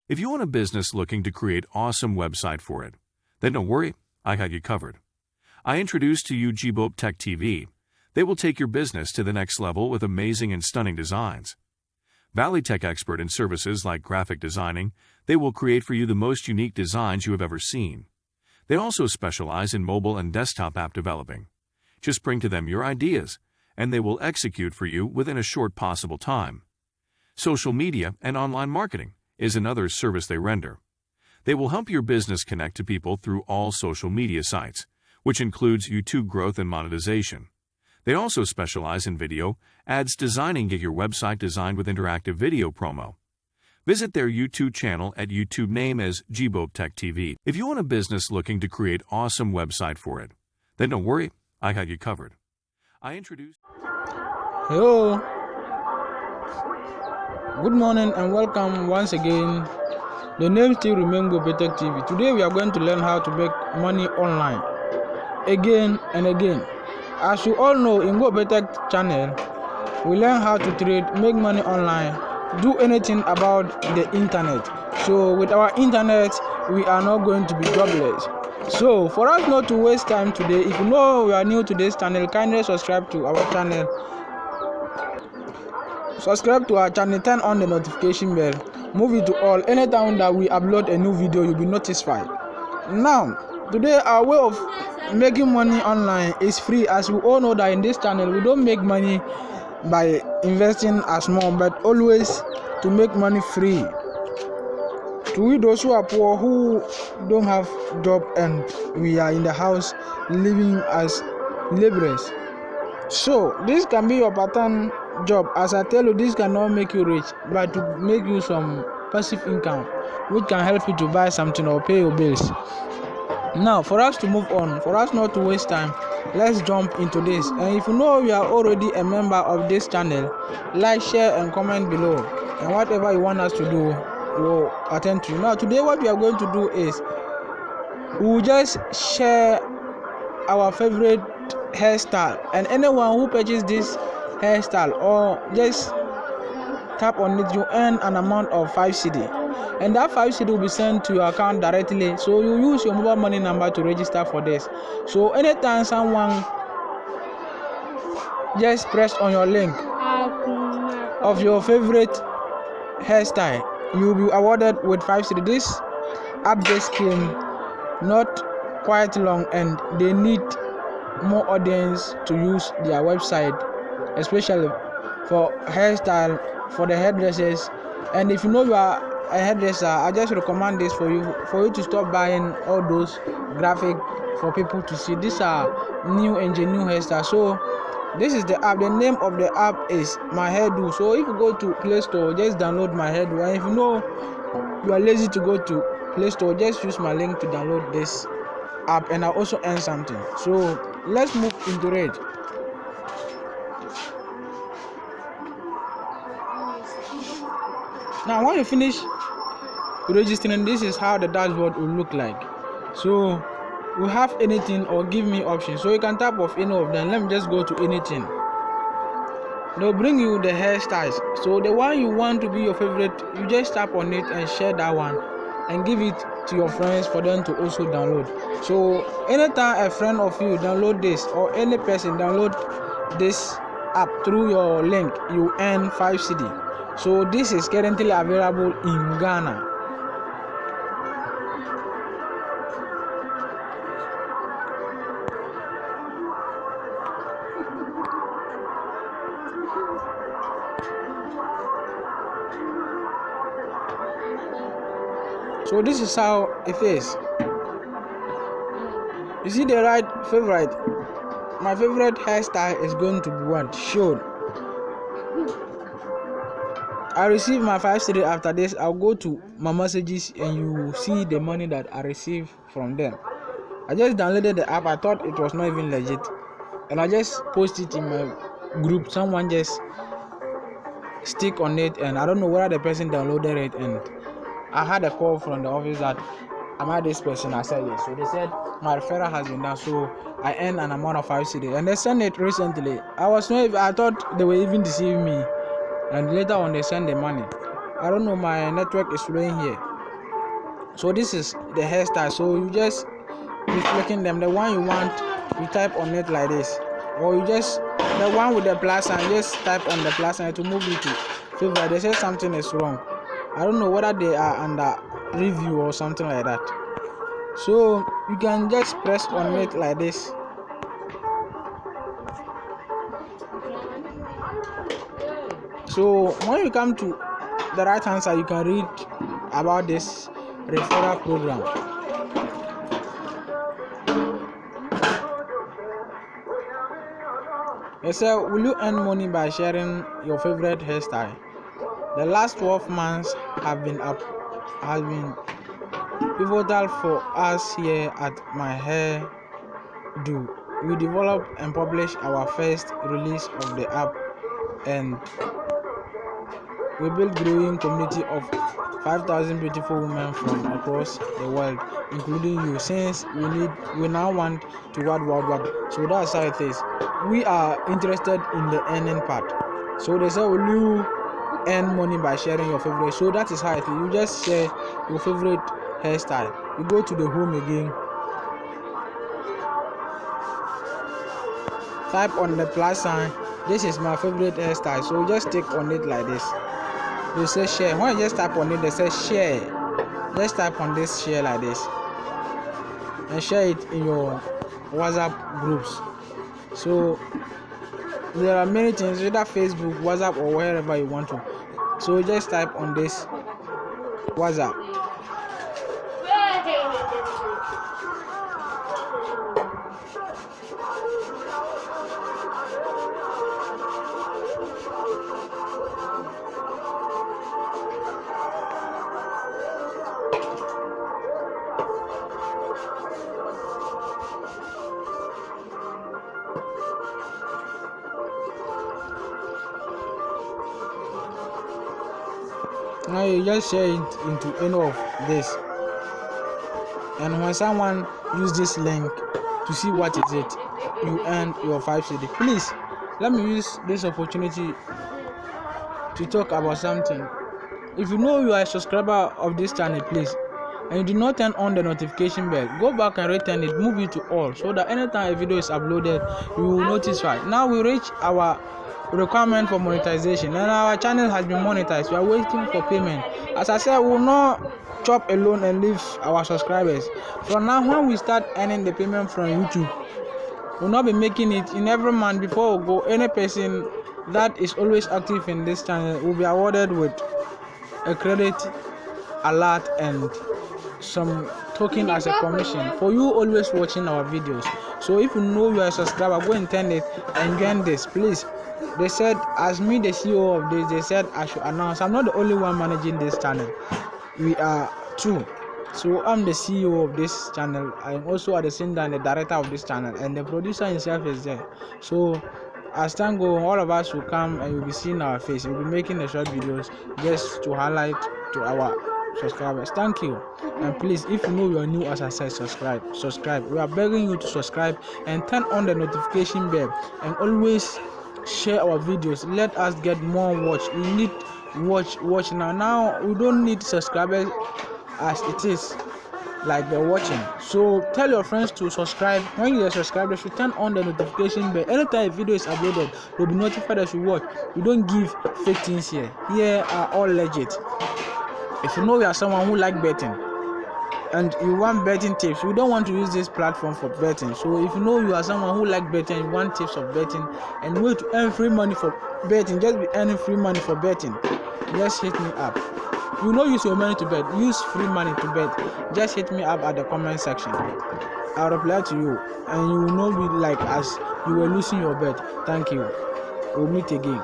If you want a business looking to create awesome website for it, then don't worry, I got you covered. I introduce to you Gbop Tech TV. They will take your business to the next level with amazing and stunning designs. Valley Tech expert in services like graphic designing, they will create for you the most unique designs you have ever seen. They also specialize in mobile and desktop app developing. Just bring to them your ideas, and they will execute for you within a short possible time. Social media and online marketing is another service they render. They will help your business connect to people through all social media sites, which includes YouTube growth and monetization. They also specialize in video ads designing. Get your website designed with interactive video promo. Visit their YouTube channel at YouTube name as Gbop Tech TV. If you want a business looking to create awesome website for it, then don't worry, I got you covered. I introduced... Hello. Good morning and welcome once again. The name still remains Gbop Tech TV. Today we are going to learn how to make money online again and again. As you all know, in Gbop Tech channel, we learn how to trade, make money online, do anything about the internet. So with our internet, we are not going to be jobless. So for us not to waste time today, if you know you are new to this channel, kindly subscribe to our channel. Subscribe to our channel, turn on the notification bell, move it to all. Anytime that we upload a new video, you'll be notified. Now, today our way of making money online is free. As we all know that in this channel, we don't make money by investing as more, but always to make money free. To we those who are poor, who don't have job, and we are in the house living as laborers. So this can be your part-time job. As I tell you, this cannot make you rich, but to make you some passive income which can help you to buy something or pay your bills. Now for us to move on, for us not to waste time, let's jump into this. And if you know you are already a member of this channel, like, share and comment below, and whatever you want us to do, we'll attend to you. Now today what we are going to do is we will just share our favorite hairstyle, and anyone who purchases this hairstyle or just tap on it, you earn an amount of 5 cedi, and that 5 cedi will be sent to your account directly. So you use your mobile money number to register for this. So anytime someone just press on your link of your favorite hairstyle, you will be awarded with 5 cedi. This app just came not quite long, and they need more audience to use their website, especially for hairstyle, for the hairdressers. And if you know you are a hairdresser, I just recommend this for you to stop buying all those graphic for people to see. These are new engineering hairstyle. So this is the app. The name of the app is My Hairdo. So if you go to Play Store, just download My Hairdo. And if you know you are lazy to go to Play Store, just use my link to download this app, and I'll also earn something. So let's move into it. Now when you finish registering, this is how the dashboard will look like. So we have anything or give me options, so you can tap off any of them. Let me just go to anything. They'll bring you the hairstyles. So the one you want to be your favorite, you just tap on it and share that one and give it to your friends for them to also download. So anytime a friend of you download this, or any person download this app through your link, you earn 5 cedi. So this is currently available in Ghana. So this is how it is. You see the right favorite. My favorite hairstyle is going to be what? Shown. I receive my 5 cedi. After this, I'll go to my messages and you will see the money that I receive from them. I just downloaded the app. I thought it was not even legit, and I just posted it in my group. Someone just stick on it, and I don't know whether the person downloaded it, and I had a call from the office that am I this person? I said yes. So they said my referral has been done, so I earned an amount of 5 cedi, and they sent it recently. I thought they were even deceiving me, and later on they sent the money. I don't know, my network is flowing here. So this is the hairstyle. So you just be clicking them, the one you want, you type on it like this, or you just the one with the plus sign, just type on the plus sign to move it to favorite. They say something is wrong. I don't know whether they are under review or something like that. So you can just press on it like this. So when you come to the right hand side, you can read about this referral program. They say, will you earn money by sharing your favorite hairstyle? The last 12 months has been pivotal for us here at My Hair Do. We developed and published our first release of the app, and we built growing community of 5,000 beautiful women from across the world, including you. Since we now want to worldwide. So that's how it is. We are interested in the earning part. So they say, will you earn money by sharing your favorite? So that is how it is. You just share your favorite hairstyle. You go to the home again, type on the plus sign. This is my favorite hairstyle. So you just click on it like this. You say share. When you just type on it, they say share. Just type on this share like this and share it in your WhatsApp groups. So there are many things, either Facebook, WhatsApp, or wherever you want to. So just type on this WhatsApp. Now you just share it into any of this, and when someone use this link to see what is it, you earn your 5 cedi. Please let me use this opportunity to talk about something. If you know you are a subscriber of this channel, please, and you do not turn on the notification bell, go back and return it, move it to all, so that anytime a video is uploaded, you will notify. Now we reach our requirement for monetization, and our channel has been monetized. We are waiting for payment. As I said, we will not chop alone and leave our subscribers. From now, when we start earning the payment from YouTube, we'll not be making it in every month. Before we go, any person that is always active in this channel will be awarded with a credit alert and some token as a commission for you always watching our videos. So if you know you are a subscriber, go and turn it and join this, please. They said, as me, the CEO of this, they said I should announce. I'm not the only one managing this channel. We are two. So I'm the CEO of this channel. I'm also at the same time the director of this channel, and the producer himself is there. So as time goes, all of us will come and you'll be seeing our face. We'll be making the short videos just to highlight to our subscribers. Thank you. And please, if you know you are new, as I said, subscribe. We are begging you to subscribe and turn on the notification bell, and always share our videos. Let us get more watch. We need watch now. We don't need subscribers as it is, like they're watching. So tell your friends to subscribe. When you are subscribed, they should turn on the notification bell. Anytime a video is uploaded, they'll be notified as you watch. We don't give fake things here. Here are all legit. If you know you are someone who like betting and you want betting tips, we don't want to use this platform for betting. So if you know you are someone who like betting, you want tips of betting and way to earn free money for betting, just be earning free money for betting, just hit me up. You know, use your money to bet, use free money to bet, just hit me up at the comment section. I'll reply to you and you will know me like as you were losing your bet. Thank you. We'll meet again.